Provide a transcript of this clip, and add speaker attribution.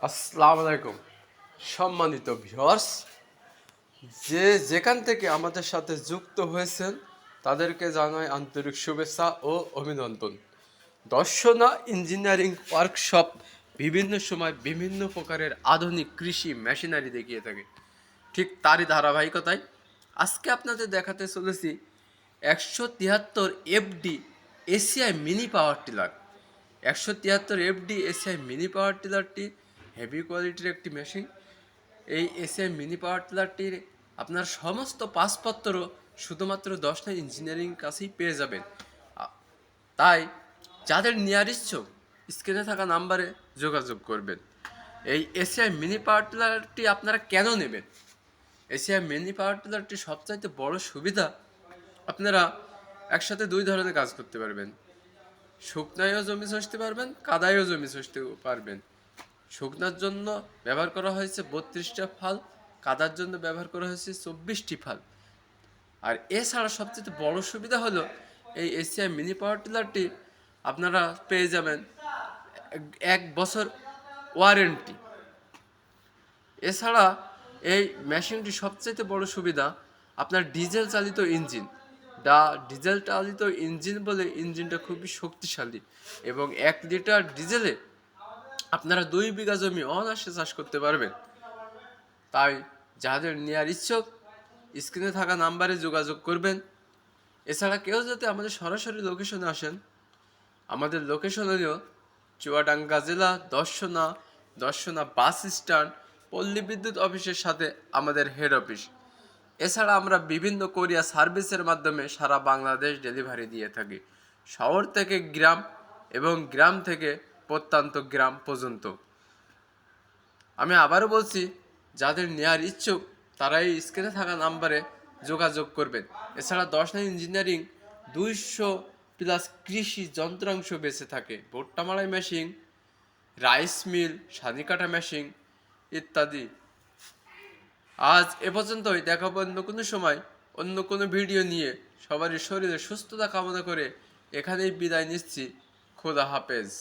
Speaker 1: আসসালামু আলাইকুম সম্মানিত ভিউয়ার্স, যেখান থেকে আমাদের সাথে যুক্ত হয়েছেন তাদেরকে জানাই আন্তরিক শুভেচ্ছা ও অভিনন্দন। দর্শনা ইঞ্জিনিয়ারিং ওয়ার্কশপ বিভিন্ন সময় বিভিন্ন প্রকারের আধুনিক কৃষি মেশিনারি দেখিয়ে থাকে। ঠিক তারই ধারাবাহিকতায় আজকে আপনাদের দেখাতে চলেছি 173 FD ACI mini power tiller. 173 FD ACI mini power টিলারটি হেভি কোয়ালিটির একটি মেশিন। এই এসিআই মিনি পাওয়ার টিলারটির আপনার সমস্ত পাসপত্র শুধুমাত্র 10 ইঞ্জিনিয়ারিং কাছেই পেয়ে যাবেন। তাই যাদের নেওয়ার ইচ্ছুক স্ক্রিনে থাকা নাম্বারে যোগাযোগ করবেন। এই এসিআই মিনি পাওয়ার টিলারটি আপনারা কেন নেবেন? এসিআই মিনি পাওয়ার টিলারটি সবচাইতে বড় সুবিধা, আপনারা একসাথে দুই ধরনের কাজ করতে পারবেন। শুকনায়ও জমি চষতে পারবেন, কাদায়ও জমি চষতে পারবেন। শুকনার জন্য ব্যবহার করা হয়েছে 32টা ফাল, কাদার জন্য ব্যবহার করা হয়েছে 24টি ফাল। আর এছাড়া সবচেয়ে বড় সুবিধা হলো এই এসিআই মিনি পাওয়ার টিলারটি আপনারা পেয়ে যাবেন 1 বছর ওয়ারেন্টি। এছাড়া এই মেশিনটি সবচেয়ে বড় সুবিধা, আপনার ডিজেল চালিত ইঞ্জিন। ডিজেল চালিত ইঞ্জিন বলে ইঞ্জিনটা খুবই শক্তিশালী এবং 1 লিটার ডিজেলে আপনারা 2 বিঘা জমি অনায়াসে চাষ করতে পারবেন। তাই যাদের নেওয়ার ইচ্ছুক স্ক্রিনে থাকা নাম্বারে যোগাযোগ করবেন। এছাড়া কেউ যদি আমাদের সরাসরি লোকেশনে আসেন, আমাদের লোকেশন হলো চুয়াডাঙ্গা জেলা দর্শনা বাস স্ট্যান্ড, পল্লী বিদ্যুৎ অফিসের সাথে আমাদের হেড অফিস। এছাড়া আমরা বিভিন্ন কোরিয়া সার্ভিসের মাধ্যমে সারা বাংলাদেশ ডেলিভারি দিয়ে থাকি, শহর থেকে গ্রাম এবং গ্রাম থেকে প্রত্যন্ত গ্রাম পর্যন্ত। আমি আবারও বলছি, যাদের নেওয়ার ইচ্ছুক তারাই স্ক্রিনে থাকা নাম্বারে যোগাযোগ করবেন। এছাড়া 10 ইঞ্জিনিয়ারিং 200+ কৃষি যন্ত্রাংশ বেঁচে থাকে, ভুট্টা মাড়াই মেশিন, রাইস মিল, সানি কাটা মেশিন ইত্যাদি। আজ এ পর্যন্তই, দেখাবো অন্য কোনো সময় অন্য কোনো ভিডিও নিয়ে। সবারই শরীরে সুস্থতা কামনা করে এখানেই বিদায় নিচ্ছি। খোদা হাফেজ।